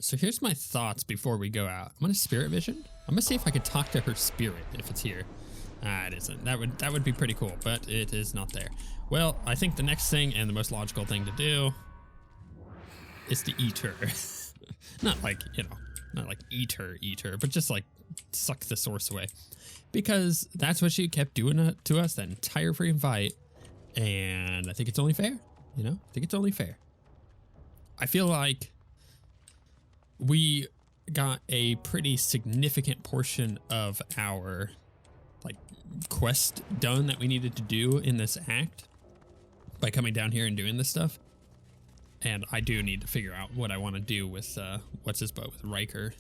So here's my thoughts before we go out. I'm gonna spirit vision. I'm gonna see if I can talk to her spirit if it's here. It isn't. That would be pretty cool, but it is not there. Well, I think the next thing and the most logical thing to do is to eat her. Not like, you know, not like eat her, but just like suck the source away. Because that's what she kept doing to us that entire freaking fight. And I think it's only fair, you know? I think it's only fair. I feel like we got a pretty significant portion of our like quest done that we needed to do in this act by coming down here and doing this stuff. And I do need to figure out what I want to do with what's his butt with Riker,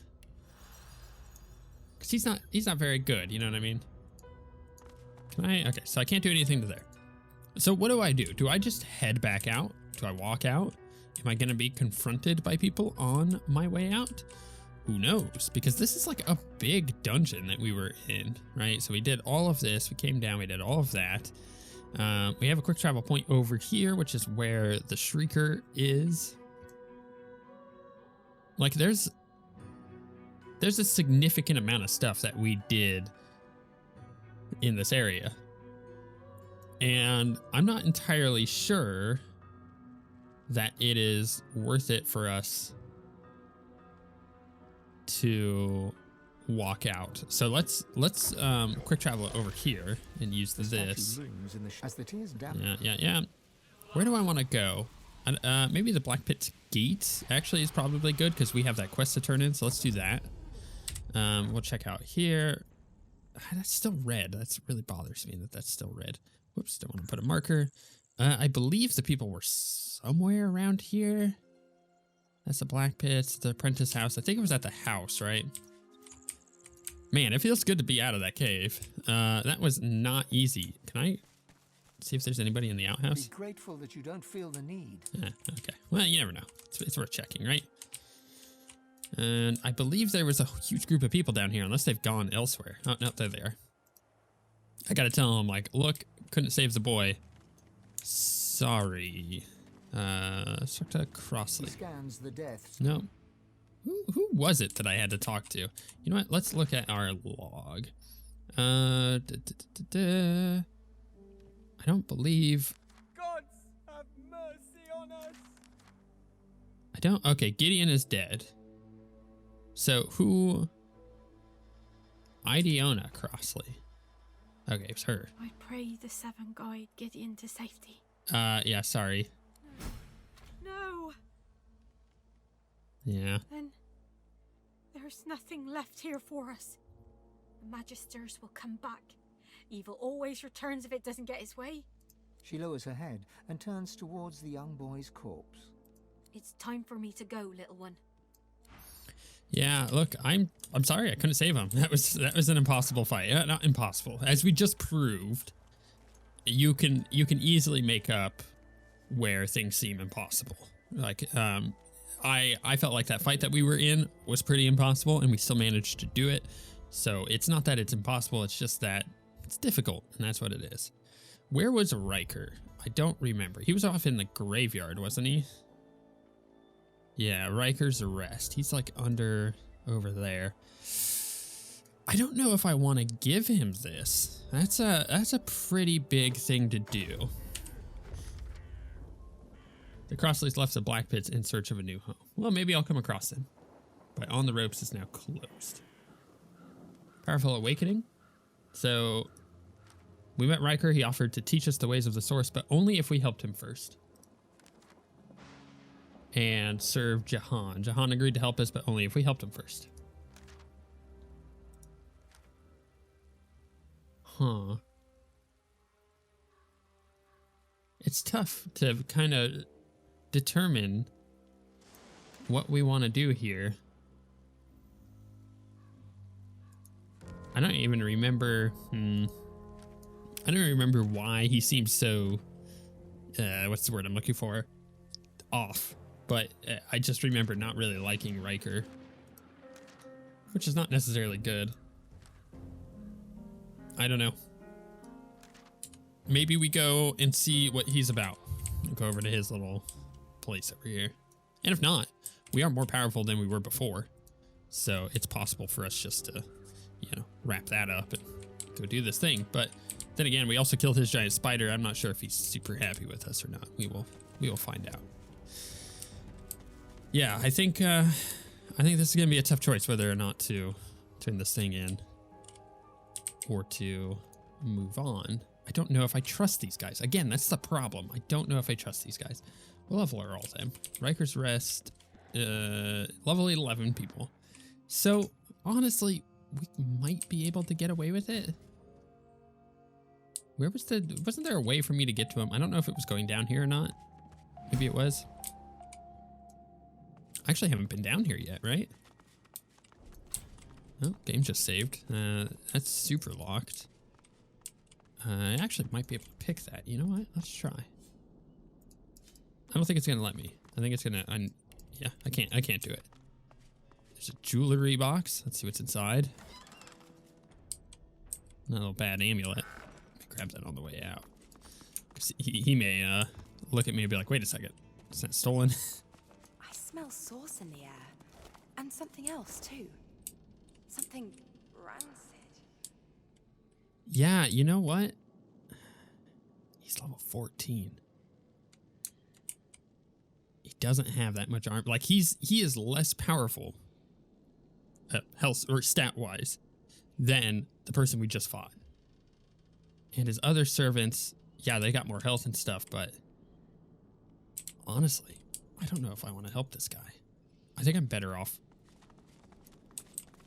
because he's not very good, you know what I mean? Can I? Okay, so I can't do anything to there. So what do? Do I just head back out? Do I walk out? Am I going to be confronted by people on my way out? Who knows? Because this is like a big dungeon that we were in, right? So we did all of this. We came down. We did all of that. We have a quick travel point over here, which is where the Shrieker is. Like there's a significant amount of stuff that we did in this area. And I'm not entirely sure that it is worth it for us to walk out. So let's quick travel over here and use this. Yeah. Where do I want to go? Maybe the Black Pit Gate actually is probably good because we have that quest to turn in. So let's do that. We'll check out here. That's still red. That really bothers me that that's still red. Whoops, don't want to put a marker. I believe the people were somewhere around here. That's the Black Pits, the apprentice house. I think it was at the house, right? Man, it feels good to be out of that cave. That was not easy. Can I see if there's anybody in the outhouse? Be grateful that you don't feel the need. Okay. Well, you never know. It's worth checking, right? And I believe there was a huge group of people down here, unless they've gone elsewhere. Oh, no, there they are. I gotta tell them, like, look, couldn't save the boy. Sorry. Dr. Crossley. Scans the deaths. No. Who was it that I had to talk to? You know what? Let's look at our log. I don't believe. Gods have mercy on us. I don't. Okay, Gideon is dead. So who? Idiona Crossley. Okay, it's her. I pray the Seven guide Gideon to safety. Yeah, sorry. No. Yeah. Then there's nothing left here for us. The Magisters will come back. Evil always returns if it doesn't get its way. She lowers her head and turns towards the young boy's corpse. It's time for me to go, little one. Yeah, look, I'm sorry I couldn't save him. That was an impossible fight. Not impossible. As we just proved, you can easily make up where things seem impossible. Like I felt like that fight that we were in was pretty impossible and we still managed to do it. So it's not that it's impossible, it's just that it's difficult, and that's what it is. Where was Riker? I don't remember. He was off in the graveyard, wasn't he? Yeah, Riker's Rest. He's like over there. I don't know if I want to give him this. That's a pretty big thing to do. The Crossleys left the Black Pits in search of a new home. Well, maybe I'll come across them. But On the Ropes is now closed. Powerful Awakening. So we met Riker. He offered to teach us the ways of the Source, but only if we helped him first. And serve Jahan. Jahan agreed to help us, but only if we helped him first. Huh. It's tough to kind of determine what we want to do here. I don't even remember. I don't remember why he seems so. What's the word I'm looking for? Off. But I just remember not really liking Riker, which is not necessarily good. I don't know. Maybe we go and see what he's about. I'll go over to his little place over here. And if not, we are more powerful than we were before. So it's possible for us just to, you know, wrap that up and go do this thing. But then again, we also killed his giant spider. I'm not sure if he's super happy with us or not. We will find out. Yeah, I think this is gonna be a tough choice whether or not to turn this thing in or to move on. I don't know if I trust these guys. Again, that's the problem. I don't know if I trust these guys. What level are all of them? Riker's Rest, level 11 people. So honestly, we might be able to get away with it. Where was wasn't there a way for me to get to him? I don't know if it was going down here or not. Maybe it was. I actually haven't been down here yet, right? Oh, game just saved. That's super locked. I actually might be able to pick that. You know what? Let's try. I don't think it's gonna let me. I think it's gonna. Yeah, I can't do it. There's a jewelry box. Let's see what's inside. Not a little bad amulet. Grab that on the way out. He may look at me and be like, "Wait a second, is that stolen?" I smell sauce in the air, and something else too. Something rancid. Yeah, you know what? He's level 14. He doesn't have that much armor. Like he is less powerful, health or stat wise, than the person we just fought. And his other servants, yeah, they got more health and stuff, but honestly, I don't know if I want to help this guy. I think I'm better off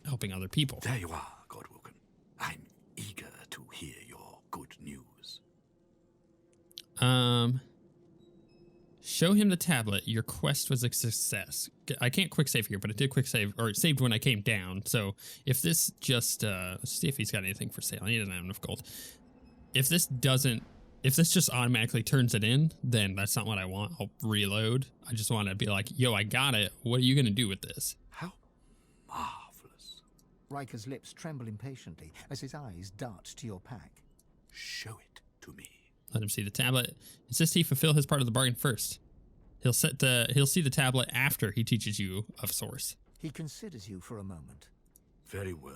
helping other people. There you are, Godwoken. I'm eager to hear your good news. Show him the tablet. Your quest was a success. I can't quick save here, but it did quick save, or it saved when I came down. So if this just, let's see if he's got anything for sale. He doesn't have enough gold. If this just automatically turns it in, then that's not what I want. I'll reload. I just want to be like, yo, I got it. What are you going to do with this? How marvelous. Riker's lips tremble impatiently as his eyes dart to your pack. Show it to me. Let him see the tablet. Insist he fulfill his part of the bargain first. He'll see the tablet after he teaches you of Source. He considers you for a moment. Very well.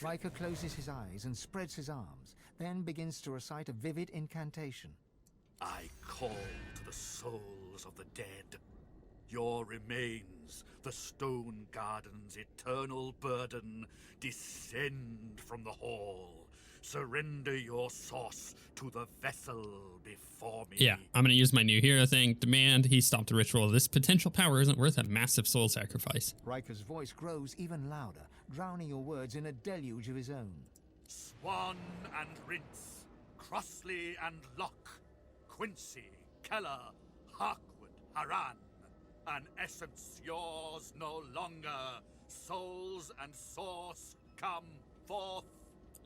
Riker closes his eyes and spreads his arms, then begins to recite a vivid incantation. I call to the souls of the dead. Your remains, the stone garden's eternal burden, descend from the hall. Surrender your source to the vessel before me. Yeah, I'm going to use my new hero thing. Demand he stop the ritual. This potential power isn't worth a massive soul sacrifice. Riker's voice grows even louder, drowning your words in a deluge of his own. Swan and Rince, Crossley and Locke, Quincy, Keller, Harkwood, Haran. An essence yours no longer. Souls and source come forth.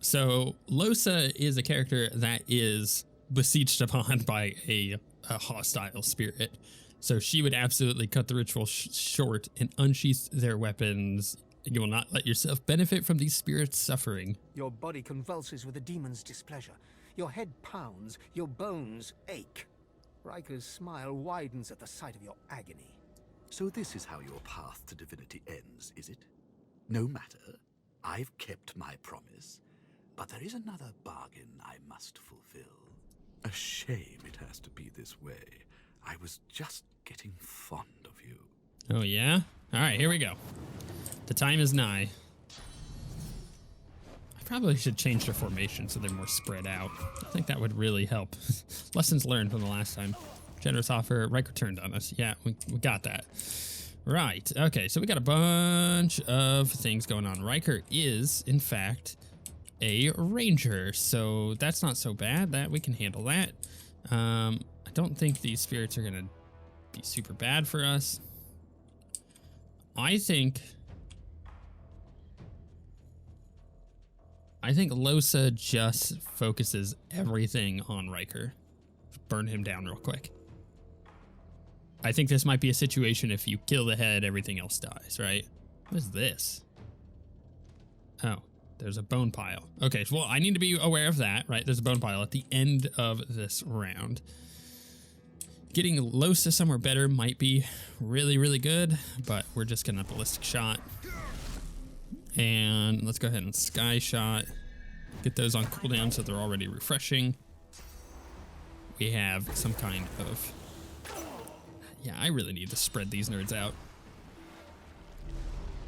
So Lohse is a character that is besieged upon by a hostile spirit. So she would absolutely cut the ritual short and unsheath their weapons. You will not let yourself benefit from these spirits' suffering. Your body convulses with the demon's displeasure. Your head pounds, your bones ache. Riker's smile widens at the sight of your agony. So this is how your path to divinity ends, is it? No matter. I've kept my promise. But there is another bargain I must fulfill. A shame it has to be this way. I was just getting fond of you. Oh, yeah? All right, here we go. The time is nigh. I probably should change the formation so they're more spread out. I think that would really help. Lessons learned from the last time. Generous offer. Riker turned on us. Yeah, we got that. Right. Okay, so we got a bunch of things going on. Riker is, in fact, a ranger, so that's not so bad. That we can handle that. I don't think these spirits are gonna be super bad for us. I think Lohse just focuses everything on Riker. Burn him down real quick. I think this might be a situation if you kill the head, everything else dies, right? What is this? Oh. There's a bone pile. Okay, well, I need to be aware of that, right? There's a bone pile at the end of this round. Getting Lohse somewhere better might be really, really good, but we're just gonna ballistic shot. And let's go ahead and sky shot. Get those on cooldown so they're already refreshing. We have some kind of... Yeah, I really need to spread these nerds out.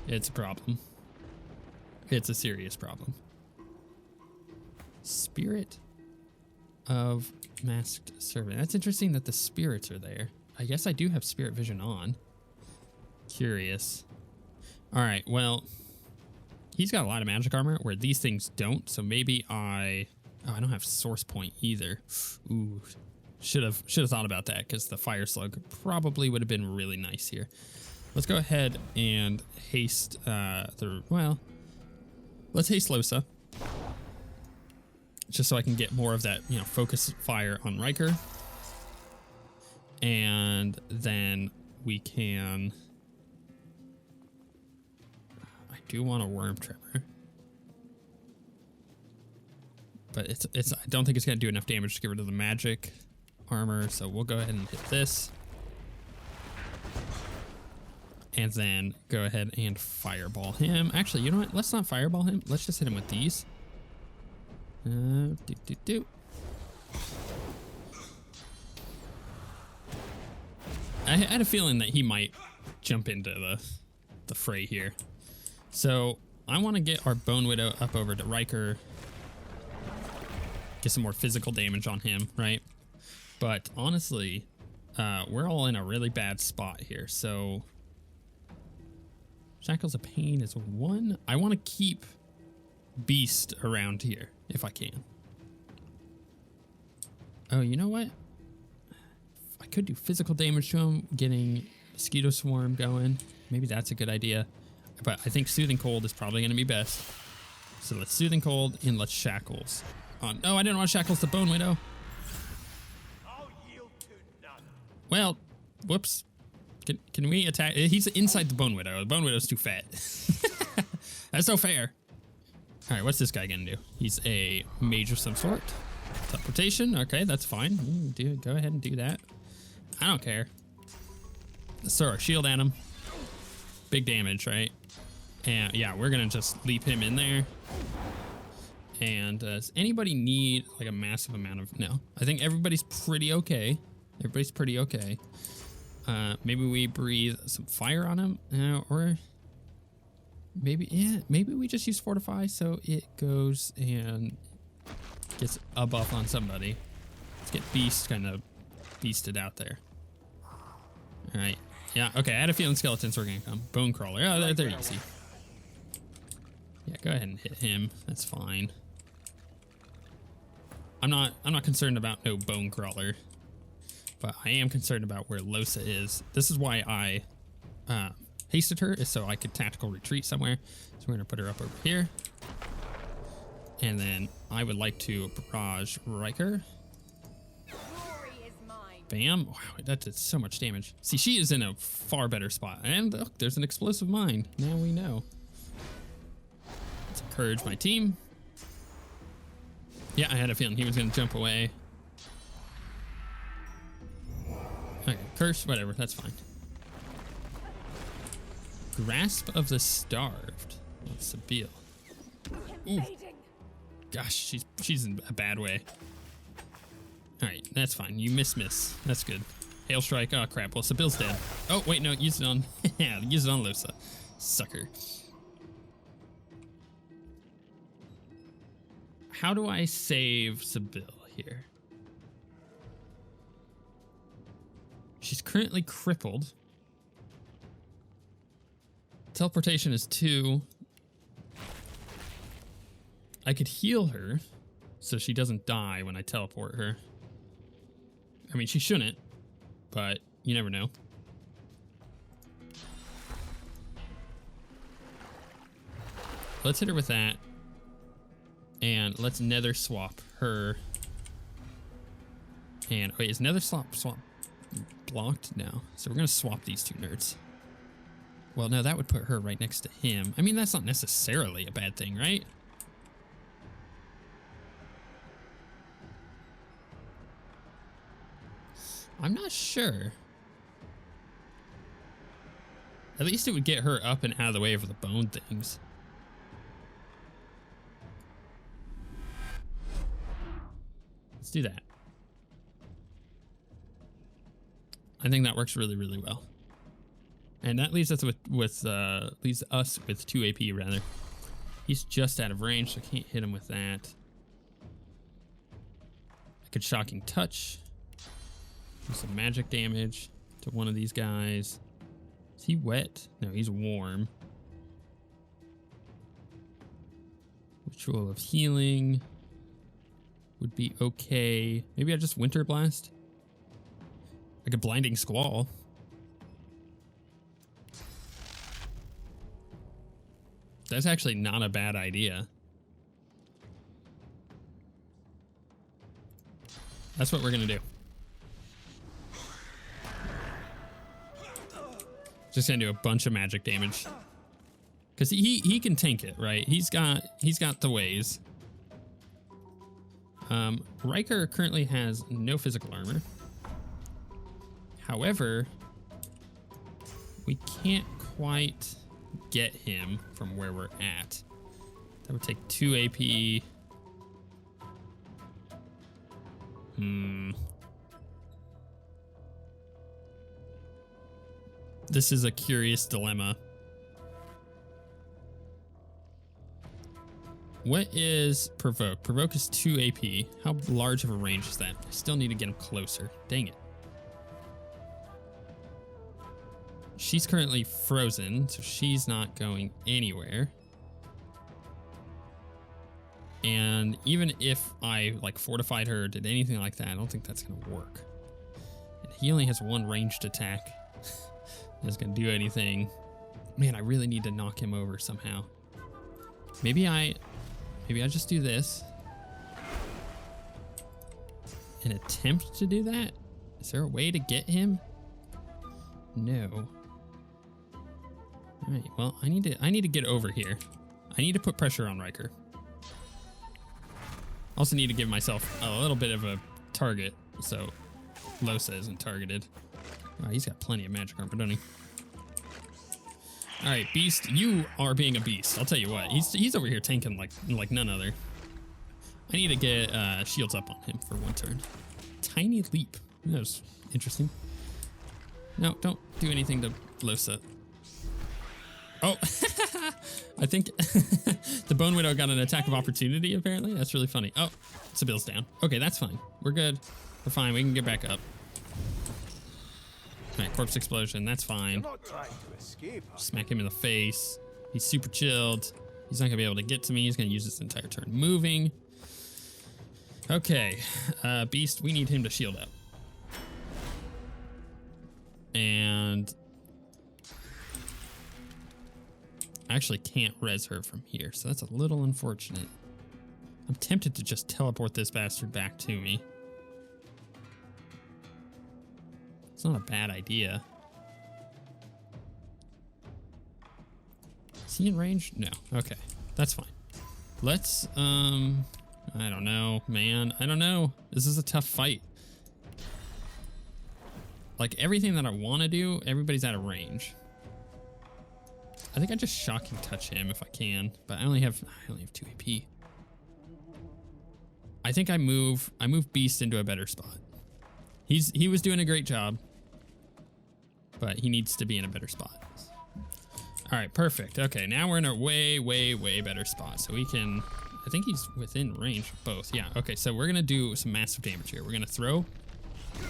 It's a problem. It's a serious problem. Spirit of Masked Servant. That's interesting that the spirits are there. I guess I do have spirit vision on. Curious. All right, well, he's got a lot of magic armor where these things don't, so maybe I... Oh, I don't have source point either. Ooh, should have thought about that because the fire slug probably would have been really nice here. Let's go ahead and haste well, let's haste Lohse. Just so I can get more of that, you know, focus fire on Riker. And then we can... I do want a worm tremor. But I don't think it's going to do enough damage to get rid of the magic armor, so we'll go ahead and hit this. And then go ahead and fireball him. Actually, you know what? Let's not fireball him. Let's just hit him with these. I had a feeling that he might jump into the fray here. So I want to get our Bone Widow up over to Riker. Get some more physical damage on him, right? But honestly, we're all in a really bad spot here. So Shackles of Pain is 1. I want to keep Beast around here if I can. Oh, you know what? I could do physical damage to him, getting Mosquito Swarm going. Maybe that's a good idea. But I think Soothing Cold is probably going to be best. So let's Soothing Cold and let's Shackles. Oh, I didn't want Shackles the Bone Widow. Well, whoops. Can we attack? He's inside the Bone Widow. The Bone Widow's too fat. That's no fair. All right, what's this guy gonna do? He's a mage of some sort. Teleportation. Okay, that's fine. Go ahead and do that. I don't care. Let's throw our shield at him. Big damage, right? And yeah, we're gonna just leap him in there. And does anybody need like a massive amount of... No, I think everybody's pretty okay. Everybody's pretty okay. Maybe we breathe some fire on him, or maybe, yeah, maybe we just use Fortify so it goes and gets a buff on somebody. Let's get Beast kind of beasted out there. All right, yeah, okay. I had a feeling skeletons were gonna come. Bone Crawler, oh, they're easy. Yeah, go ahead and hit him. That's fine. I'm not concerned about no Bone Crawler. But I am concerned about where Lohse is. This is why I hasted her, is so I could tactical retreat somewhere. So we're gonna put her up over here. And then I would like to barrage Riker. Bam. Wow, that did so much damage. See, she is in a far better spot. And look, there's an explosive mine. Now we know. Let's encourage my team. Yeah, I had a feeling he was gonna jump away. Okay, curse, whatever, that's fine. Grasp of the Starved. That's Sabille. Ooh. Gosh, she's in a bad way. Alright, that's fine. You miss. That's good. Hail Strike. Oh crap. Well, Sabille's dead. Oh, wait, no, use it on yeah, use it on Lohse. Sucker. How do I save Sabille here? She's currently crippled. Teleportation is 2. I could heal her so she doesn't die when I teleport her. I mean, she shouldn't, but you never know. Let's hit her with that. And let's nether swap her. And wait, is nether swap blocked? No. So we're gonna swap these two nerds. Well, no, that would put her right next to him. I mean, that's not necessarily a bad thing, right? I'm not sure. At least it would get her up and out of the way of the bone things. Let's do that. I think that works really, really well. And that leaves us with 2 AP rather. He's just out of range, so I can't hit him with that. I could Shocking Touch. Do some magic damage to one of these guys. Is he wet? No, he's warm. Ritual of Healing would be okay. Maybe I just Winter Blast. Like a Blinding Squall. That's actually not a bad idea. That's what we're gonna do. Just gonna do a bunch of magic damage. Cause he can tank it, right? He's got the ways. Riker currently has no physical armor. However, we can't quite get him from where we're at. That would take 2 AP. This is a curious dilemma. What is Provoke? Provoke is 2 AP. How large of a range is that? I still need to get him closer. Dang it. She's currently frozen, so she's not going anywhere. And even if I like fortified her or did anything like that, I don't think that's gonna work. And he only has 1 ranged attack. That's gonna do anything. Man, I really need to knock him over somehow. Maybe I just do this. And attempt to do that? Is there a way to get him? No. All right, well, I need to get over here. I need to put pressure on Riker. Also need to give myself a little bit of a target, so Lohse isn't targeted. Oh, he's got plenty of magic armor, doesn't he? All right, Beast, you are being a beast. I'll tell you what, he's over here tanking like none other. I need to get shields up on him for 1 turn. Tiny leap. That was interesting. No, don't do anything to Lohse. Oh, I think the Bone Widow got an attack of opportunity, apparently. That's really funny. Oh, Sibyl's down. Okay, that's fine. We're good. We're fine. We can get back up. All right, Corpse Explosion. That's fine. Not trying to escape us. Smack him in the face. He's super chilled. He's not going to be able to get to me. He's going to use this entire turn moving. Okay, Beast, we need him to shield up. And I actually can't res her from here, so that's a little unfortunate. I'm tempted to just teleport this bastard back to me. It's not a bad idea. Is he in range? No. Okay, that's fine. Let's, I don't know, man. I don't know. This is a tough fight. Like, everything that I want to do, everybody's out of range. I think I just Shocking Touch him if I can, but I only have 2 AP. I think I move Beast into a better spot. He was doing a great job, but he needs to be in a better spot. All right, perfect. Okay, now we're in a way, way, way better spot. So we can, I think he's within range of both. Yeah, okay, so we're gonna do some massive damage here. We're gonna throw,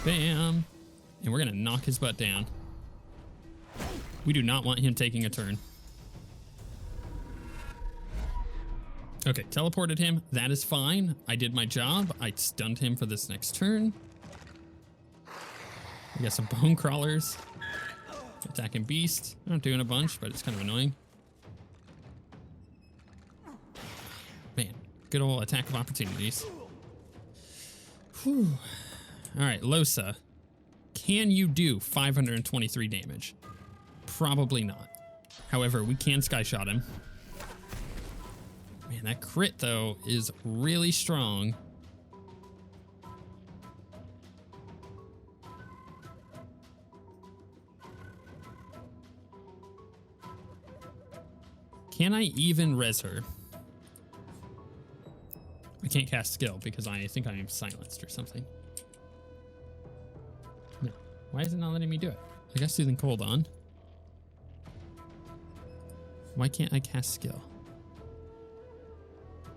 bam, and we're gonna knock his butt down. We do not want him taking a turn. Okay, teleported him. That is fine. I did my job. I stunned him for this next turn. We got some bone crawlers. Attacking Beast. I'm not doing a bunch, but it's kind of annoying. Man, good old attack of opportunities. Whew. All right, Lohse. Can you do 523 damage? Probably not. However, we can Sky Shot him. Man, that crit, though, is really strong. Can I even res her? I can't cast skill because I think I am silenced or something. No. Why is it not letting me do it? I got Soothing Cold on. Why can't I cast skill?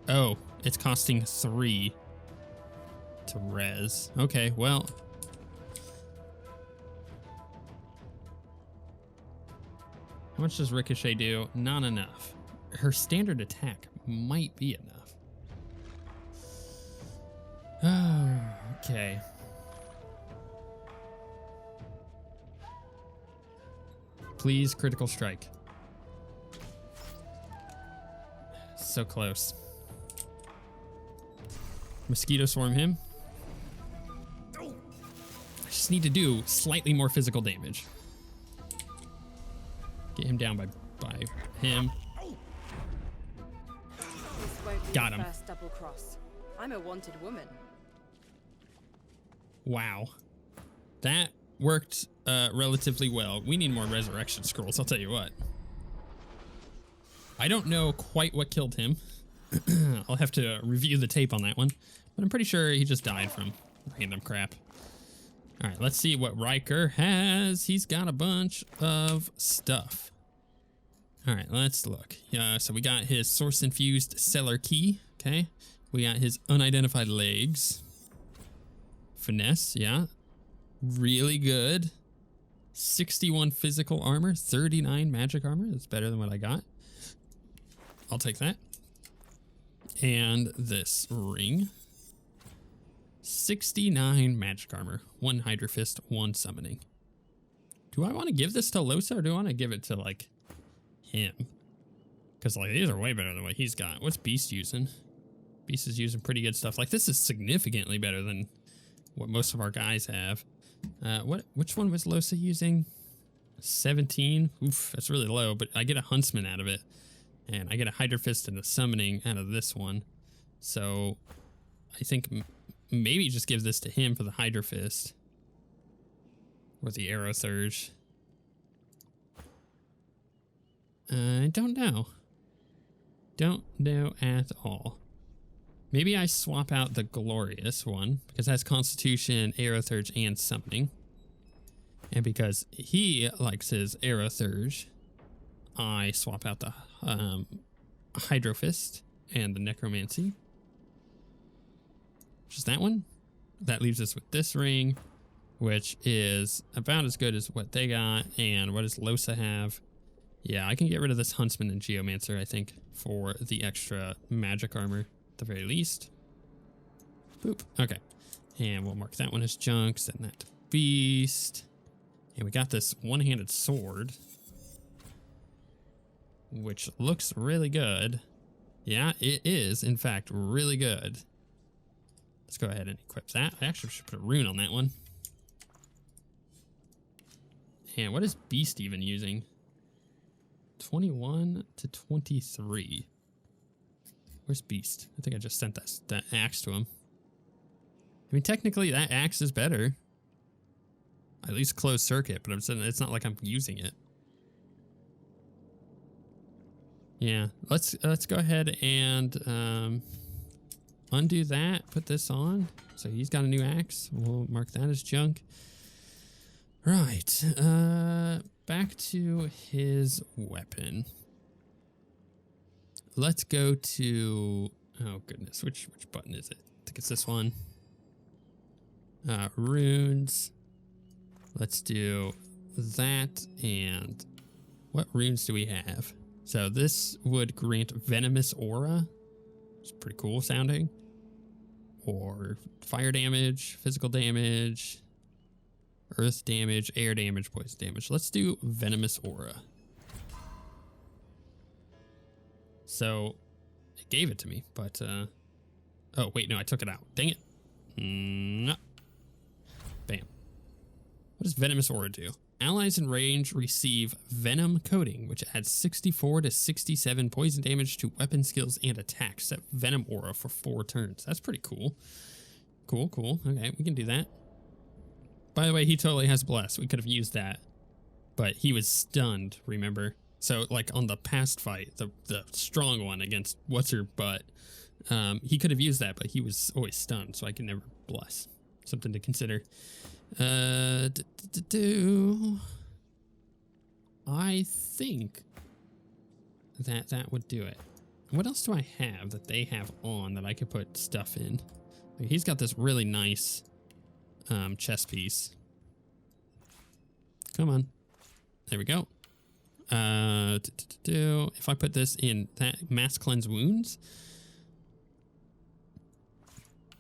Oh, it's costing 3 to res. Okay, well. How much does Ricochet do? Not enough. Her standard attack might be enough. Oh, okay. Please, critical strike. So close. Mosquito swarm him. I just need to do slightly more physical damage. Get him down by him. Got him. First double cross. I'm a wanted woman. Wow. That worked relatively well. We need more resurrection scrolls, I'll tell you what. I don't know quite what killed him. I'll have to review the tape on that one. But I'm pretty sure he just died from random crap. All right, let's see what Riker has. He's got a bunch of stuff. All right, let's look. So we got his source-infused cellar key. Okay. We got his unidentified legs. Finesse, yeah. Really good. 61 physical armor, 39 magic armor. That's better than what I got. I'll take that. And this ring. 69 magic armor, 1 Hydra Fist, 1 summoning. Do I want to give this to Lohse or do I want to give it to, like, him? Because, like, these are way better than what he's got. What's Beast using? Beast is using pretty good stuff. Like, this is significantly better than what most of our guys have. Which one was Lohse using? 17? Oof, that's really low, but I get a Huntsman out of it. And I get a Hydra Fist and a Summoning out of this one. So, I think maybe just give this to him for the Hydra Fist. Or the Arrow Surge. I don't know. Don't know at all. Maybe I swap out the Glorious one, because it has Constitution, Arrow Surge, and Summoning. And because he likes his Arrow Surge, I swap out the Hydro Fist and the Necromancy. Which is that one. That leaves us with this ring, which is about as good as what they got. And what does Lohse have? Yeah, I can get rid of this Huntsman and Geomancer, I think, for the extra magic armor at the very least. Boop. Okay. And we'll mark that one as junk, send that to Beast. And we got this one-handed sword, which looks really good. Yeah, it is, in fact, really good. Let's go ahead and equip that. I actually should put a rune on that one. And what is Beast even using? 21 to 23. Where's Beast? I think I just sent that axe to him. I mean, technically, that axe is better. At least closed circuit, but I'm saying it's not like I'm using it. Yeah, let's go ahead and undo that. Put this on. So he's got a new axe. We'll mark that as junk. Right. Back to his weapon. Let's go to, oh goodness, which button is it? I think it's this one. Runes. Let's do that. And what runes do we have? So this would grant Venomous Aura. It's pretty cool sounding. Or fire damage, physical damage, earth damage, air damage, poison damage. Let's do Venomous Aura. So it gave it to me, but oh wait, no, I took it out. Dang it. No. Bam. What does Venomous Aura do? Allies in range receive Venom Coating, which adds 64 to 67 poison damage to weapon skills and attacks. Set Venom Aura for 4 turns. That's pretty cool. Cool. Okay, we can do that. By the way, he totally has Bless. We could have used that, but he was stunned, remember? So like on the past fight, the strong one against what's her butt, he could have used that, but he was always stunned, so I can never bless. Something to consider. I think that would do it. What else do I have that they have on that I could put stuff in? Like, he's got this really nice chest piece. Come on. There we go. If I put this in that mass cleanse wounds,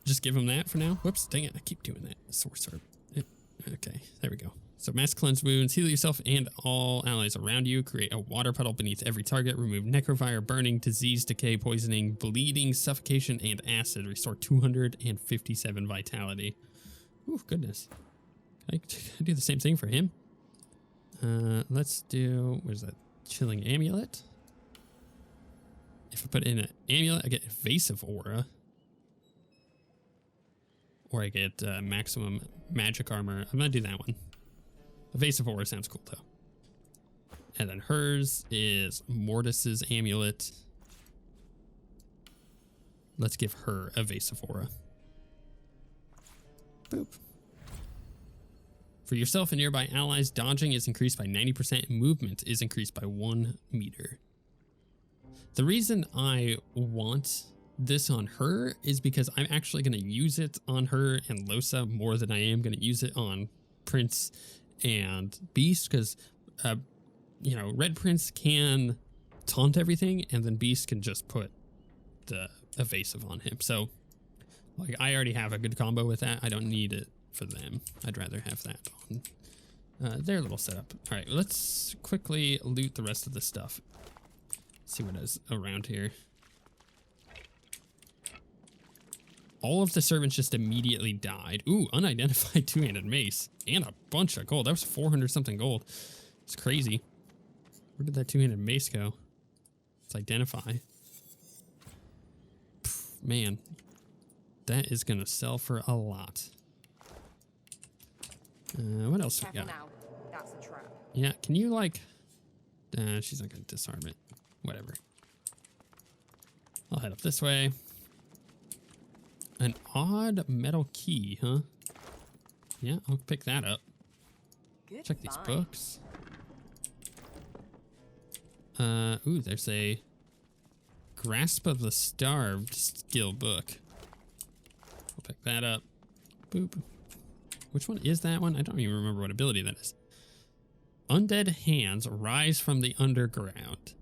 just give him that for now. Whoops, dang it, I keep doing that. Sorcerer. Okay, there we go. So mass cleanse wounds, heal yourself and all allies around you. Create a water puddle beneath every target. Remove necrofire, burning, disease, decay, poisoning, bleeding, suffocation, and acid. Restore 257 vitality. Ooh, goodness. I do the same thing for him. Let's do, where's that? Chilling amulet. If I put in an amulet, I get evasive aura. Or I get maximum magic armor. I'm gonna do that one. Evasive aura sounds cool though. And then hers is Mortis's amulet. Let's give her evasive aura. Boop. For yourself and nearby allies, dodging is increased by 90% and movement is increased by 1 meter. The reason I want this on her is because I'm actually going to use it on her and Lohse more than I am going to use it on Prince and Beast, because you know, Red Prince can taunt everything and then Beast can just put the evasive on him. So like, I already have a good combo with that. I don't need it for them. I'd rather have that on their little setup. All right, let's quickly loot the rest of the stuff. See what is around here. All of the servants just immediately died. Ooh, unidentified two-handed mace and a bunch of gold. That was 400 something gold. It's crazy. Where did that two-handed mace go? Let's identify. Pff, man, that is gonna sell for a lot. What else we got? Now. That's a trap. Yeah, can you like... she's not gonna disarm it. Whatever. I'll head up this way. An odd metal key, huh? Yeah, I'll pick that up. Good Check these find. books. Ooh, there's a Grasp of the Starved skill book. I'll pick that up. Boop. Which one is that one? I don't even remember what ability that is. Undead hands rise from the underground,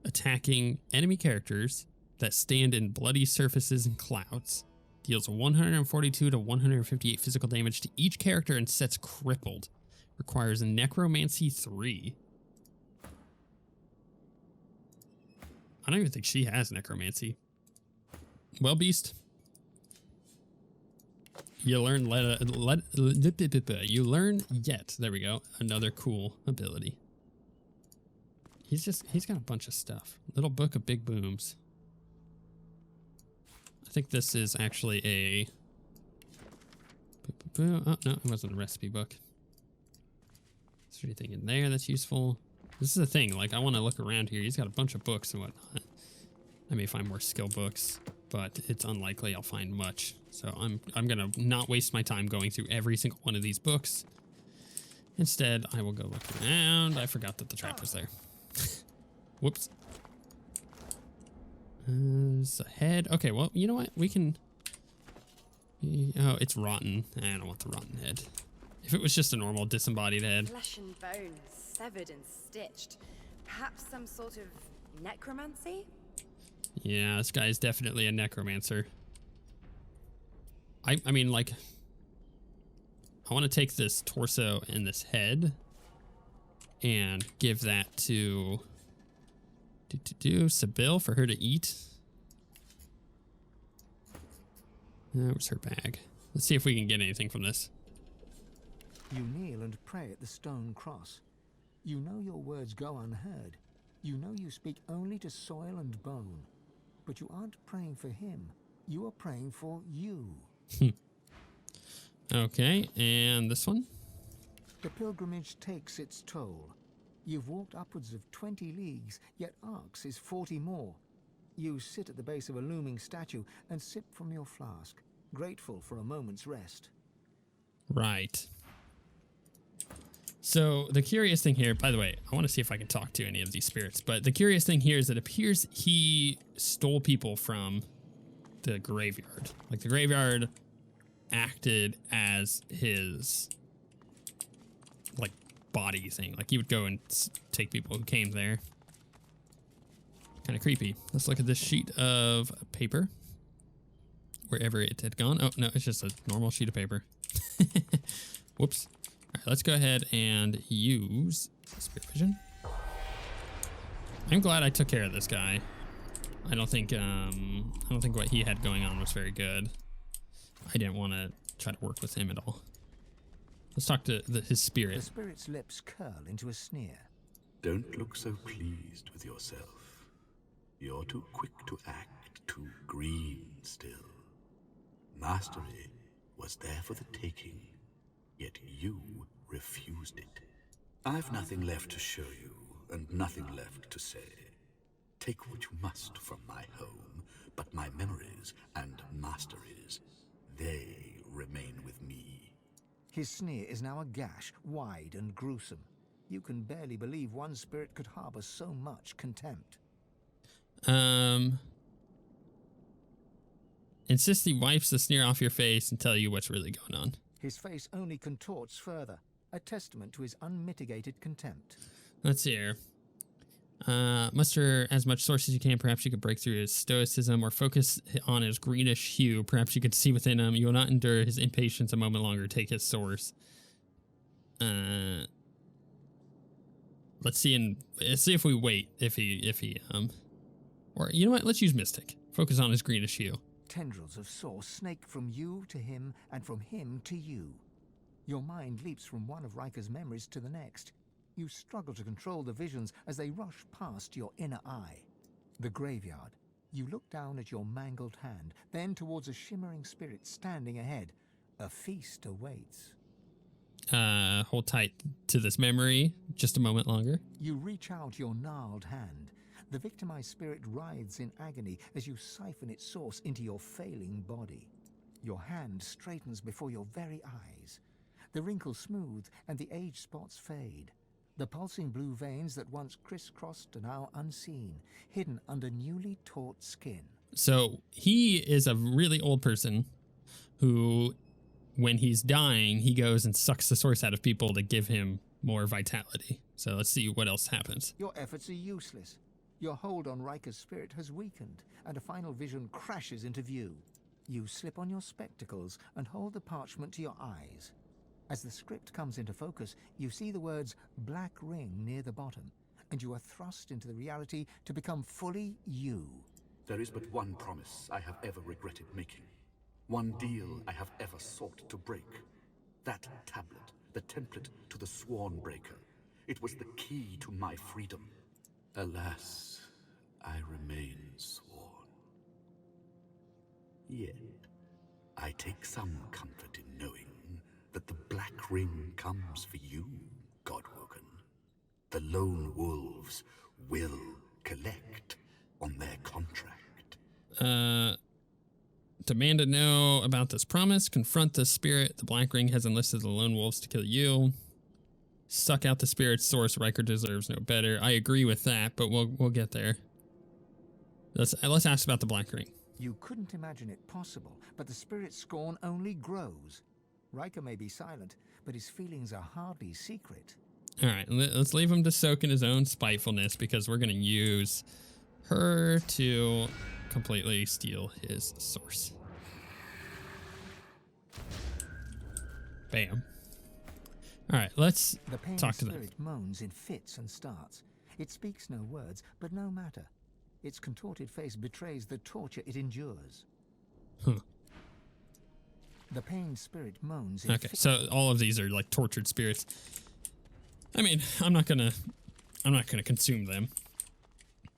attacking enemy characters that stand in bloody surfaces and clouds. Deals 142 to 158 physical damage to each character and sets crippled. Requires Necromancy 3. I don't even think she has Necromancy. Well, Beast. You learn you learn yet. There we go. Another cool ability. He's got a bunch of stuff. Little Book of Big Booms. I think this is actually a... Oh, no, it wasn't a recipe book. Is there anything in there that's useful? This is the thing. Like, I want to look around here. He's got a bunch of books and whatnot. I may find more skill books, but it's unlikely I'll find much. So I'm going to not waste my time going through every single one of these books. Instead, I will go look around. I forgot that the trap was there. Whoops. There's a head. Okay, well, you know what? We can... Oh, it's rotten. I don't want the rotten head. If it was just a normal disembodied head. Flesh and bone, severed and stitched. Perhaps some sort of necromancy? Yeah, this guy is definitely a necromancer. I mean, like... I want to take this torso and this head and give that to... Sibyl for her to eat. Where's her bag? Let's see if we can get anything from this. You kneel and pray at the stone cross. You know your words go unheard. You know you speak only to soil and bone. But you aren't praying for him. You are praying for you. Okay, and this one? The pilgrimage takes its toll. You've walked upwards of 20 leagues, yet Arx is 40 more. You sit at the base of a looming statue and sip from your flask, grateful for a moment's rest. Right. So the curious thing here, by the way, I want to see if I can talk to any of these spirits, but the curious thing here is it appears he stole people from the graveyard. Like the graveyard acted as his like body thing. Like he would go and take people who came there. Kind of creepy. Let's look at this sheet of paper. Wherever it had gone. Oh, no, it's just a normal sheet of paper. Whoops. All right, let's go ahead and use Spirit Vision. I'm glad I took care of this guy. I don't think what he had going on was very good. I didn't want to try to work with him at all. Let's talk to his spirit. The spirit's lips curl into a sneer. Don't look so pleased with yourself. You're too quick to act, too green still. Mastery was there for the taking, yet you refused it. I've nothing left to show you, and nothing left to say. Take what you must from my home, but my memories and masteries, they remain with me. His sneer is now a gash, wide and gruesome. You can barely believe one spirit could harbor so much contempt. Insist he wipes the sneer off your face and tell you what's really going on. His face only contorts further, a testament to his unmitigated contempt. Let's see here. Muster as much source as you can. Perhaps you could break through his stoicism or focus on his greenish hue. Perhaps you could see within him. You will not endure his impatience a moment longer. Take his source. Let's see if we wait. Or you know what? Let's use Mystic. Focus on his greenish hue. Tendrils of source snake from you to him and from him to you. Your mind leaps from one of Riker's memories to the next. You struggle to control the visions as they rush past your inner eye. The graveyard. You look down at your mangled hand, then towards a shimmering spirit standing ahead. A feast awaits. Hold tight to this memory just a moment longer. You reach out your gnarled hand. The victimized spirit writhes in agony as you siphon its source into your failing body. Your hand straightens before your very eyes. The wrinkles smooth and the age spots fade. The pulsing blue veins that once crisscrossed are now unseen, hidden under newly taut skin. So he is a really old person who, when he's dying, he goes and sucks the source out of people to give him more vitality. So let's see what else happens. Your efforts are useless. Your hold on Riker's spirit has weakened, and a final vision crashes into view. You slip on your spectacles and hold the parchment to your eyes. As the script comes into focus, you see the words Black Ring near the bottom, and you are thrust into the reality to become fully you. There is but one promise I have ever regretted making. One deal I have ever sought to break. That tablet, the template to the Sworn Breaker. It was the key to my freedom. Alas, I remain sworn. Yet, I take some comfort in knowing that the Black Ring comes for you, Godwoken. The Lone Wolves will collect on their contract. Demand to know about this promise. Confront the spirit. The Black Ring has enlisted the Lone Wolves to kill you. Suck out the spirit's source. Riker deserves no better. I agree with that, but we'll get there. Let's ask about the Black Ring. You couldn't imagine it possible, but the spirit's scorn only grows. Riker may be silent, but his feelings are hardly secret. All right, let's leave him to soak in his own spitefulness because we're going to use her to completely steal his source. Bam. All right, let's talk to them. The spirit moans in fits and starts. It speaks no words, but no matter. Its contorted face betrays the torture it endures. Huh. The pained spirit moans in Okay, so all of these are like tortured spirits. I mean, I'm not gonna consume them,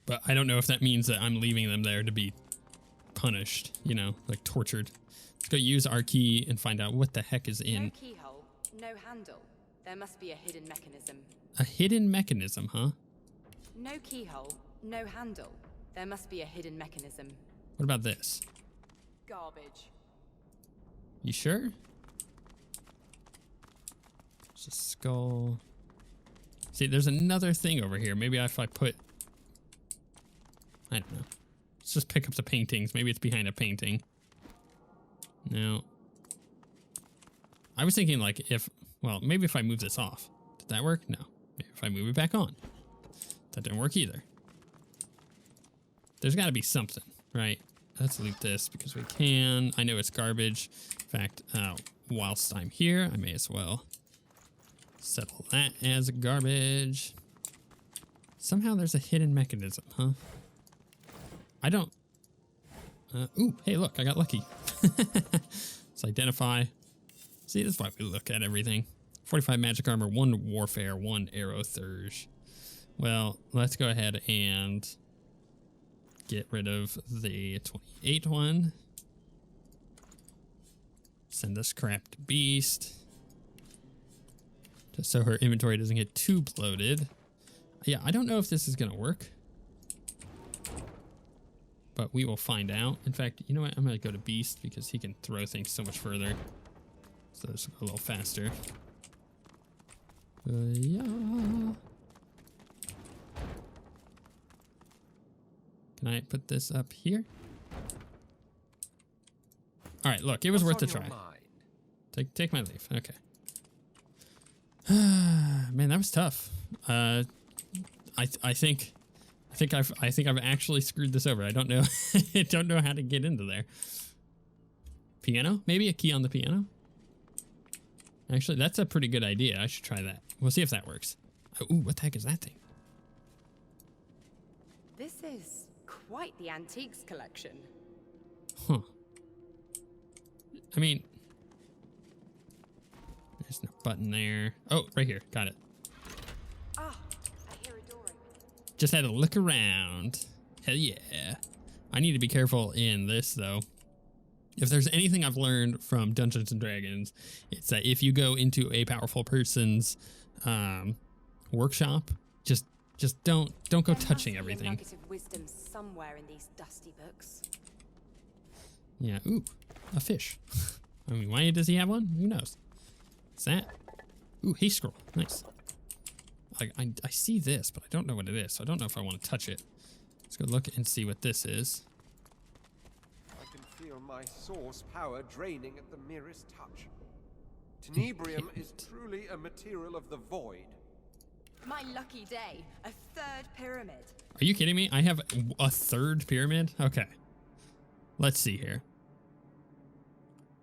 but I don't know if that means that I'm leaving them there to be punished, you know, like tortured. Let's go use our key and find out what the heck is in. No keyhole, no handle. There must be a hidden mechanism. A hidden mechanism, huh? No keyhole, no handle. There must be a hidden mechanism. What about this? Garbage. You sure? There's a skull. See, there's another thing over here. Maybe if I put... I don't know. Let's just pick up the paintings. Maybe it's behind a painting. No. I was thinking like if... Well, maybe if I move this off. Did that work? No. Maybe if I move it back on. That didn't work either. There's got to be something, right? Let's loot this because we can. I know it's garbage. In fact, whilst I'm here, I may as well settle that as garbage. Somehow there's a hidden mechanism, huh? I don't... ooh, hey, look, I got lucky. Let's identify. See, that's why we look at everything. 45 magic armor, 1 warfare, 1 arrow thurge. Well, let's go ahead and get rid of the 28 one. Send this crap to Beast. Just so her inventory doesn't get too bloated. Yeah, I don't know if this is going to work. But we will find out. In fact, you know what? I'm going to go to Beast because he can throw things so much further. So this will go a little faster. Yeah. Can I put this up here? All right, look, it was worth a try. Take my leave. Okay. Man, that was tough. I think I've actually screwed this over. I don't know. I don't know how to get into there. Piano? Maybe a key on the piano? Actually, that's a pretty good idea. I should try that. We'll see if that works. Oh, ooh, what the heck is that thing? This is quite the antiques collection. Huh. I mean, there's no button there. Oh, right here. Got it. Ah, I hear a door open. Just had to look around. Hell yeah. I need to be careful in this, though. If there's anything I've learned from Dungeons and Dragons, it's that if you go into a powerful person's workshop, just don't go touching everything. There must be a nugget of wisdom somewhere in these dusty books. Yeah. Ooh, a fish. I mean, why does he have one? Who knows? What's that? Ooh, hay scroll. Nice. I see this, but I don't know what it is, so I don't know if I want to touch it. Let's go look and see what this is. Feel my source power draining at the merest touch. Tenebrium is truly a material of the void. My lucky day, a 3rd pyramid. Are you kidding me? I have a 3rd pyramid? Okay. Let's see here.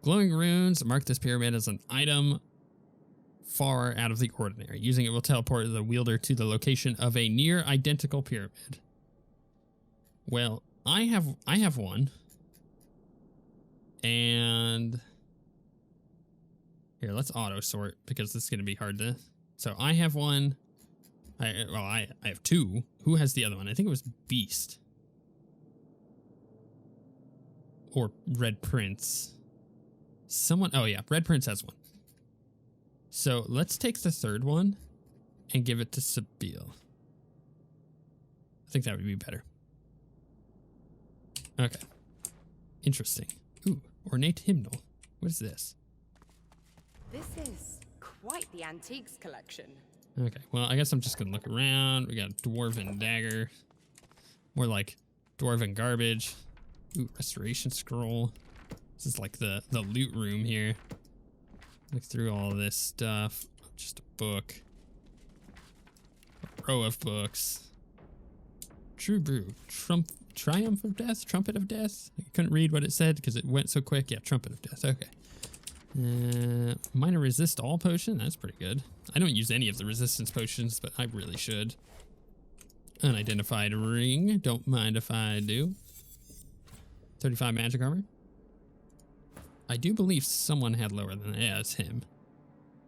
Glowing runes mark this pyramid as an item far out of the ordinary. Using it will teleport the wielder to the location of a near identical pyramid. Well, I have one. And here, let's auto sort because this is going to be hard to. So I have one. I have 2. Who has the other one? I think it was Beast or Red Prince. Someone. Oh yeah, Red Prince has one. So let's take the 3rd one and give it to Sabine. I think that would be better. Okay. Interesting. Ooh, ornate hymnal. What is this? This is quite the antiques collection. Okay, well, I guess I'm just gonna look around. We got a dwarven dagger. More like dwarven garbage. Ooh, restoration scroll. This is like the loot room here. Look through all this stuff. Just a book. A row of books. True Brew. Triumph of Death? Trumpet of Death? I couldn't read what it said because it went so quick. Yeah, Trumpet of Death. Okay. Minor resist all potion. That's pretty good. I don't use any of the resistance potions, but I really should. Unidentified ring. Don't mind if I do. 35 magic armor. I do believe someone had lower than that as him.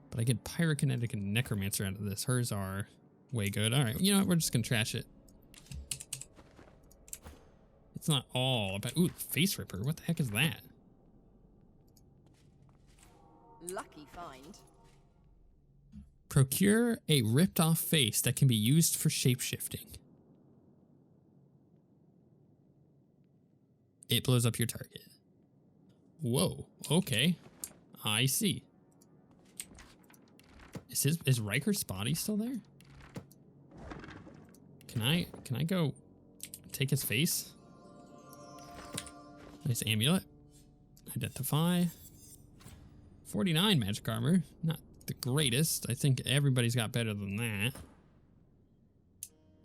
But I get pyrokinetic and necromancer out of this. Hers are way good. All right, you know what? We're just going to trash it. It's not all about... Ooh, face ripper. What the heck is that? Lucky find. Procure a ripped off face that can be used for shapeshifting. It blows up your target. Whoa, okay. I see. Is Riker's body still there? Can I go take his face? Nice amulet. Identify. 49 magic armor. Not the greatest. I think everybody's got better than that.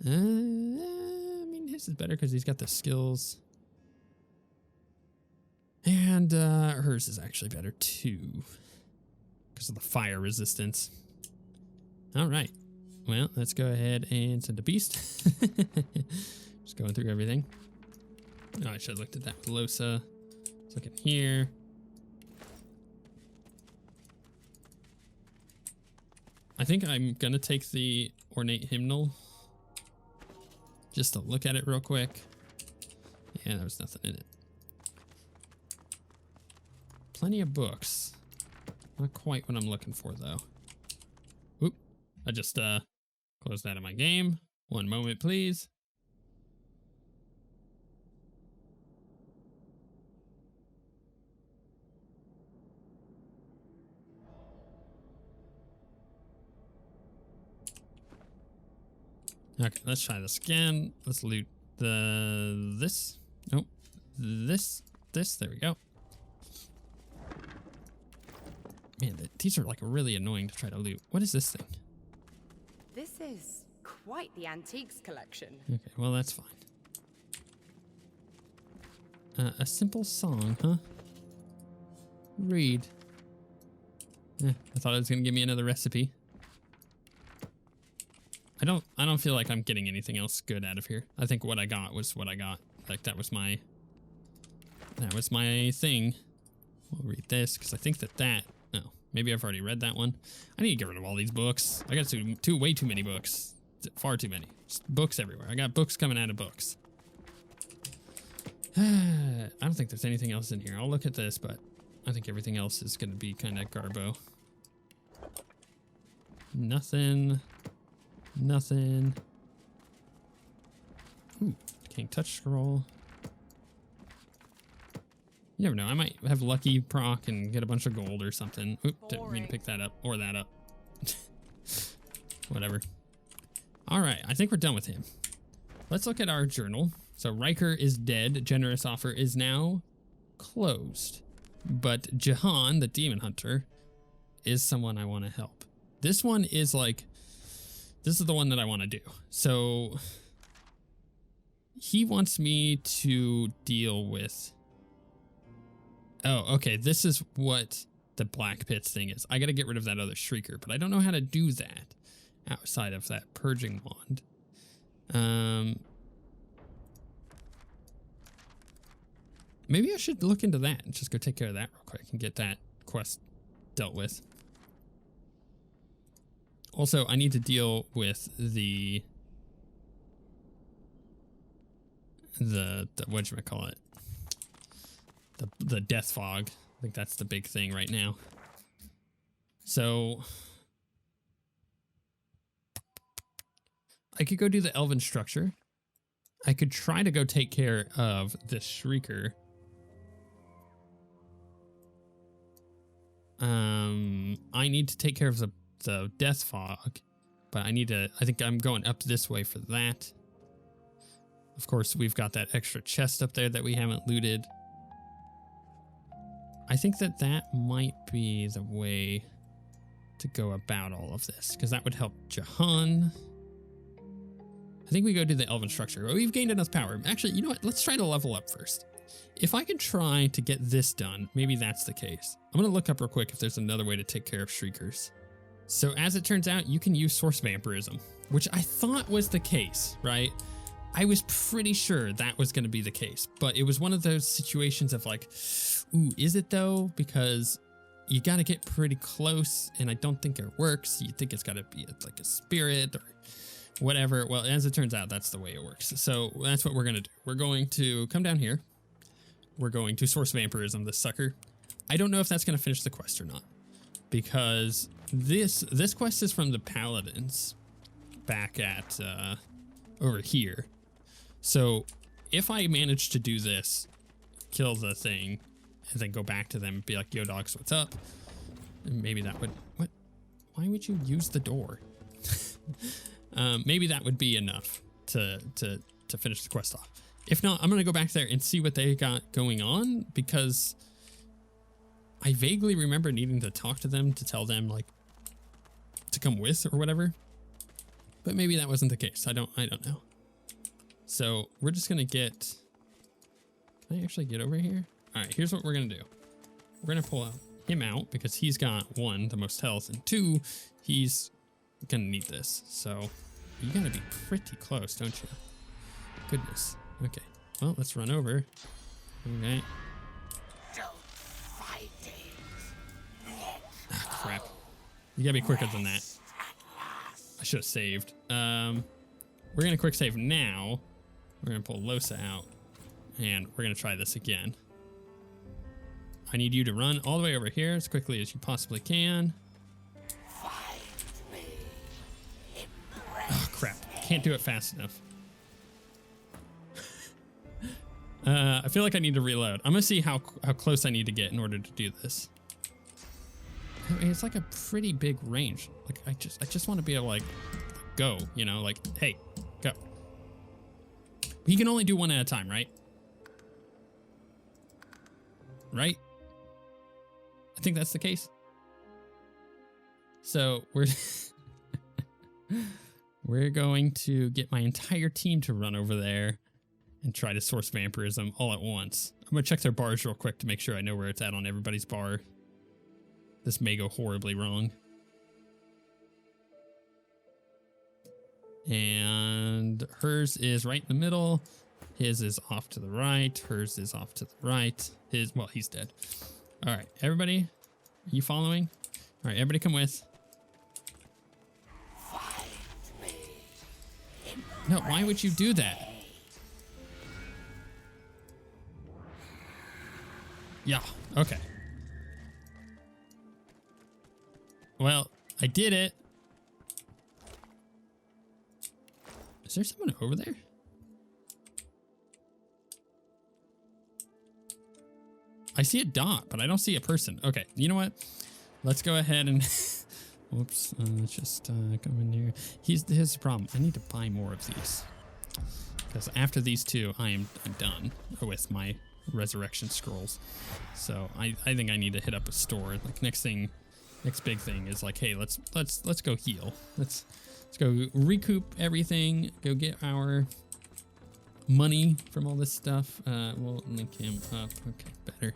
I mean, his is better because he's got the skills. And hers is actually better too, because of the fire resistance. All right. Well, let's go ahead and send a beast. Just going through everything. Oh, I should have looked at that with Lohse. Let's look in here. I think I'm going to take the ornate hymnal just to look at it real quick. Yeah, there was nothing in it. Plenty of books. Not quite what I'm looking for, though. Oop. I just closed that in my game. One moment, please. Okay, let's try this again. Let's loot this. Nope. This. There we go. Man, these are like really annoying to try to loot. What is this thing? This is quite the antiques collection. Okay, well, that's fine. A simple song, huh? Read. I thought it was gonna give me another recipe. I don't feel like I'm getting anything else good out of here. I think what I got was what I got. Like that was my thing. We'll read this because I think that oh, maybe I've already read that one. I need to get rid of all these books. I got way too many books. Far too many. Just books everywhere. I got books coming out of books. I don't think there's anything else in here. I'll look at this, but I think everything else is going to be kind of garbo. Nothing. Ooh, can't touch scroll. You never know. I might have lucky proc and get a bunch of gold or something. Oop, didn't mean to pick that up or that up. Whatever. All right, I think we're done with him. Let's look at our journal. So Riker is dead. Generous offer is now closed. But Jahan, the demon hunter, is someone I want to help. This one is like, this is the one that I want to do. So he wants me to deal with. Oh, okay. This is what the Black Pits thing is. I got to get rid of that other Shrieker, but I don't know how to do that outside of that purging wand. Maybe I should look into that and just go take care of that real quick and get that quest dealt with. Also, I need to deal with the whatchamacallit? The death fog. I think that's the big thing right now. So I could go do the elven structure. I could try to go take care of this Shrieker. I need to take care of the death fog, but I think I'm going up this way for that. Of course, we've got that extra chest up there that we haven't looted. I think that might be the way to go about all of this, because that would help Jahan. I think we go do the elven structure. We've gained enough power. Actually, you know what? Let's try to level up first. If I can try to get this done, maybe that's the case. I'm going to look up real quick if there's another way to take care of Shriekers. So as it turns out, you can use source vampirism, which I thought was the case, right? I was pretty sure that was going to be the case, but it was one of those situations of like, ooh, is it though? Because you got to get pretty close, and I don't think it works. You think it's got to be like a spirit or whatever. Well, as it turns out, that's the way it works. So that's what we're going to do. We're going to come down here. We're going to source vampirism this sucker. I don't know if that's going to finish the quest or not, because this quest is from the Paladins back at over here. So if I manage to do this, kill the thing, and then go back to them and be like, yo dogs, what's up? And maybe that would, what? Why would you use the door? Maybe that would be enough to finish the quest off. If not, I'm gonna go back there and see what they got going on, because I vaguely remember needing to talk to them to tell them like to come with or whatever. But maybe that wasn't the case. I don't know. So we're just gonna get, can I actually get over here? All right, here's what we're gonna do. We're gonna pull him out because he's got 1, the most health, and 2, he's gonna need this. So you gotta be pretty close, don't you? Goodness. Okay. Well, let's run over. Okay. Ah, crap. You gotta be quicker than that. I should have saved. We're gonna quick save now. We're gonna pull Lohse out, and we're gonna try this again. I need you to run all the way over here as quickly as you possibly can. Oh crap! Can't do it fast enough. I feel like I need to reload. I'm gonna see how close I need to get in order to do this. I mean, it's like a pretty big range. Like I just want to be able to like go, you know, like, hey, go. He can only do 1 at a time, right? Right? I think that's the case. So we're going to get my entire team to run over there and try to source vampirism all at once. I'm gonna check their bars real quick to make sure I know where it's at on everybody's bar. This may go horribly wrong. And hers is right in the middle. His is off to the right. Hers is off to the right. Well, he's dead. All right, everybody, are you following? All right, everybody come with. No, why would you do that? Yeah, okay. Well, I did it. Is there someone over there? I see a dot, but I don't see a person. Okay, you know what? Let's go ahead and... Whoops, let's just come in here. Here's the problem. I need to buy more of these. Because after these 2, I'm done with my resurrection scrolls. So I think I need to hit up a store. Like next big thing is like, hey, let's go heal. Let's go recoup everything. Go get our money from all this stuff. We'll link him up. Okay, better.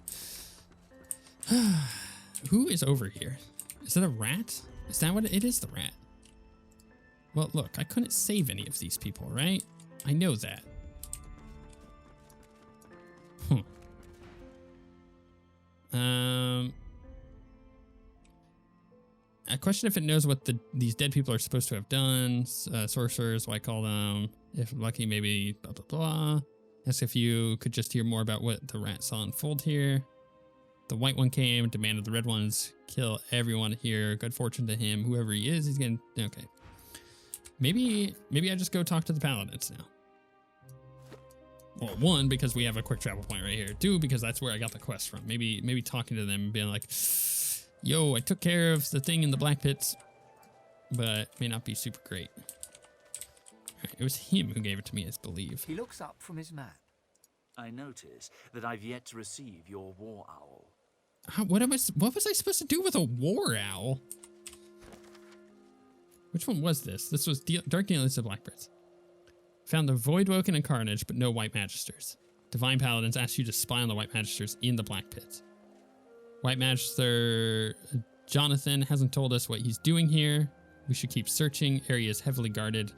Who is over here? Is it a rat? Is that what it is? The rat. Well, look, I couldn't save any of these people, right? I know that. I question if it knows what these dead people are supposed to have done. Sorcerers, why call them? If lucky, maybe blah, blah, blah. Ask if you could just hear more about what the rat saw unfold here. The white one came, demanded the red ones kill everyone here. Good fortune to him. Whoever he is, he's gonna... Okay. Maybe I just go talk to the paladins now. Well, 1, because we have a quick travel point right here. 2, because that's where I got the quest from. Maybe talking to them and being like, yo, I took care of the thing in the black pits, but may not be super great. All right, it was him who gave it to me, I believe. He looks up from his map. I notice that I've yet to receive your war owl. What was I supposed to do with a war owl? Which one was this? This was Dark Dealings of Black Pits. Found the Voidwoken and Carnage, but no White Magisters. Divine Paladins asked you to spy on the White Magisters in the Black Pits. White Magister Jonathan hasn't told us what he's doing here. We should keep searching. Area is heavily guarded.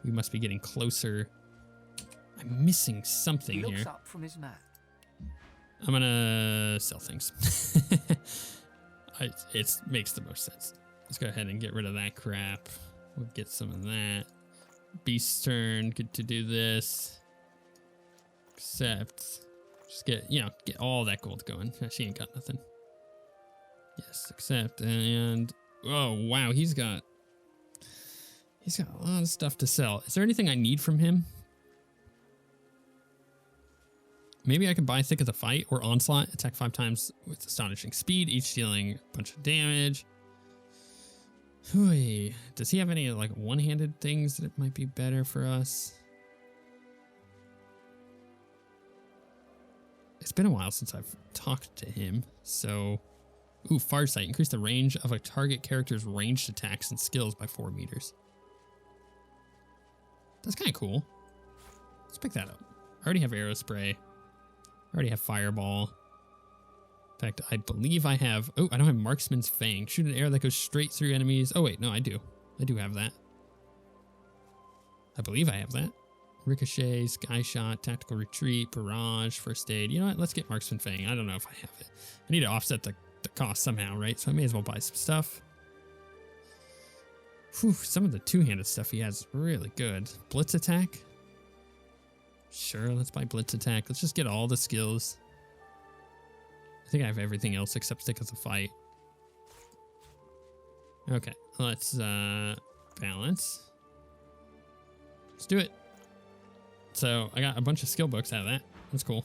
We must be getting closer. I'm missing something here. He looks up from his map. I'm gonna sell things. It makes the most sense. Let's go ahead and get rid of that crap. We'll get some of that. Beast's turn. Good to do this. Accept. Just get all that gold going. She ain't got nothing. Yes, accept. And Oh, wow. He's got a lot of stuff to sell. Is there anything I need from him? Maybe I can buy Thick of the Fight or Onslaught. Attack 5 times with astonishing speed, each dealing a bunch of damage. Hooey. Does he have any like one-handed things that might be better for us? It's been a while since I've talked to him, so... Ooh, Farsight. Increase the range of a target character's ranged attacks and skills by 4 meters. That's kind of cool. Let's pick that up. I already have Arrow Spray. I already have Fireball. In fact, I believe I have... Oh, I don't have Marksman's Fang. Shoot an arrow that goes straight through enemies. Oh, wait. No, I do. I do have that. I believe I have that. Ricochet, Sky Shot, Tactical Retreat, Barrage, First Aid. You know what? Let's get Marksman Fang. I don't know if I have it. I need to offset the cost somehow, right? So I may as well buy some stuff. Whew, some of the two-handed stuff he has is really good. Blitz Attack. Sure, let's buy Blitz Attack. Let's just get all the skills. I think I have everything else except Thick of the Fight. Okay, let's balance. Let's do it. So I got a bunch of skill books out of that. That's cool.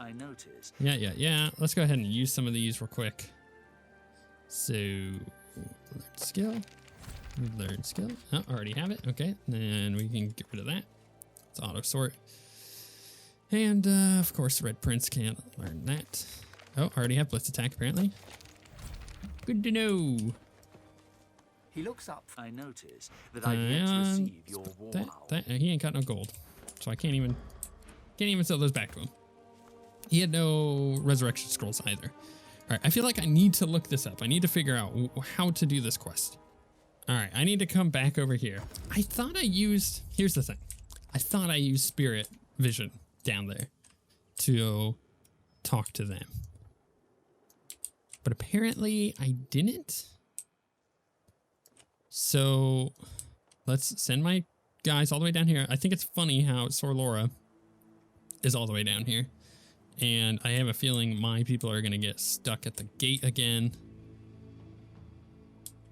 I noticed. Yeah. Let's go ahead and use some of these real quick. So, learn skill. Learn skill. Oh, already have it. Okay, then we can get rid of that. Let's auto sort. And of course, Red Prince can't learn that. Oh, I already have Blitz Attack apparently. Good to know. He looks up. I noticed that I've yet to receive your war howl. He ain't got no gold, so I can't even sell those back to him. He had no resurrection scrolls either. All right, I feel like I need to look this up. I need to figure out how to do this quest. All right, I need to come back over here. I thought I used, here's the thing. I thought I used Spirit Vision down there to talk to them. But apparently I didn't. So let's send my guys all the way down here. I think it's funny how Sorlora is all the way down here. And I have a feeling my people are going to get stuck at the gate again.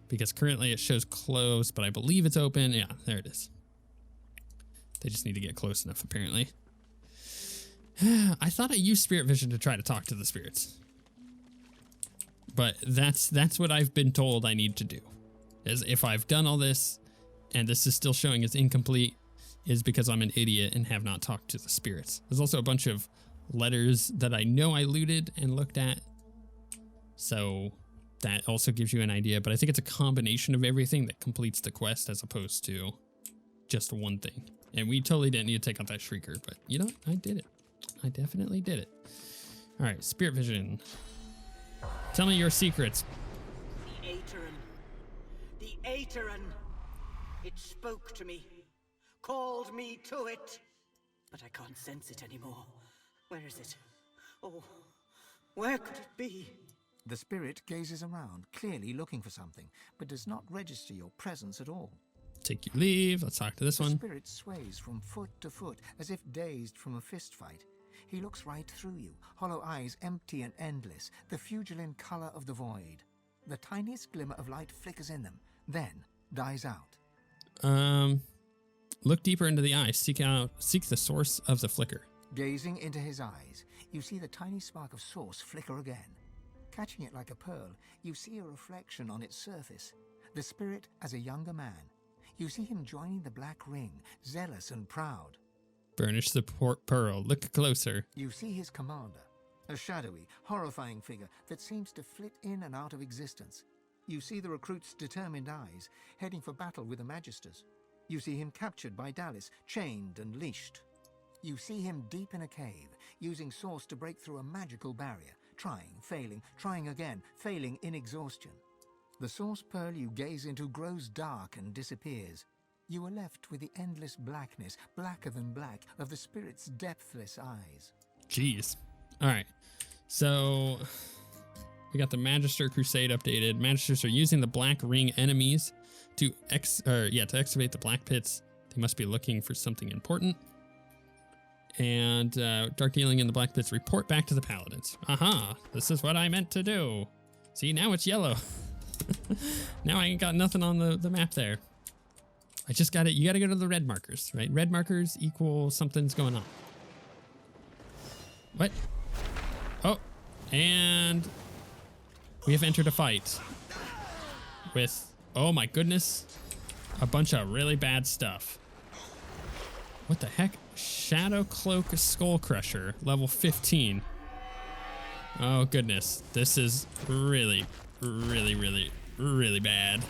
Because currently it shows closed, but I believe it's open. Yeah, there it is. They just need to get close enough, apparently. I thought I used Spirit Vision to try to talk to the spirits. But that's what I've been told I need to do. Is if I've done all this, and this is still showing as incomplete, is because I'm an idiot and have not talked to the spirits. There's also a bunch of letters that I know I looted and looked at. So that also gives you an idea, but I think it's a combination of everything that completes the quest as opposed to just one thing. And we totally didn't need to take out that Shrieker, but you know what? I did it. I definitely did it. All right, Spirit Vision. Tell me your secrets. The Aeteran. It spoke to me, called me to it, but I can't sense it anymore. Where is it? Oh, where could it be? The spirit gazes around, clearly looking for something, but does not register your presence at all. Take your leave. Let's talk to this one. The spirit sways from foot to foot, as if dazed from a fist fight. He looks right through you, hollow eyes empty and endless, the fugiline color of the void. The tiniest glimmer of light flickers in them, then dies out. Look deeper into the eyes. Seek the source of the flicker. Gazing into his eyes, you see the tiny spark of source flicker again. Catching it like a pearl, you see a reflection on its surface. The spirit as a younger man. You see him joining the black ring, zealous and proud. Burnish the pearl. Look closer. You see his commander, a shadowy, horrifying figure that seems to flit in and out of existence. You see the recruit's determined eyes, heading for battle with the Magisters. You see him captured by Dallis, chained and leashed. You see him deep in a cave, using source to break through a magical barrier, trying, failing, trying again, failing in exhaustion. The source pearl you gaze into grows dark and disappears. You are left with the endless blackness, blacker than black, of the spirit's depthless eyes. Jeez. All right. So we got the Magister Crusade updated. Magisters are using the black ring enemies to excavate the black pits. They must be looking for something important. And Dark Dealing in the black pits report back to the Paladins. Aha, this is what I meant to do. See, now it's yellow. Now I ain't got nothing on the map there. I just got it. You got to go to the red markers, right? Red markers equal something's going on. What? Oh, and we have entered a fight with, oh my goodness, a bunch of really bad stuff. What the heck? Shadow Cloak Skull Crusher, level 15. Oh goodness, this is really, really, really, really bad.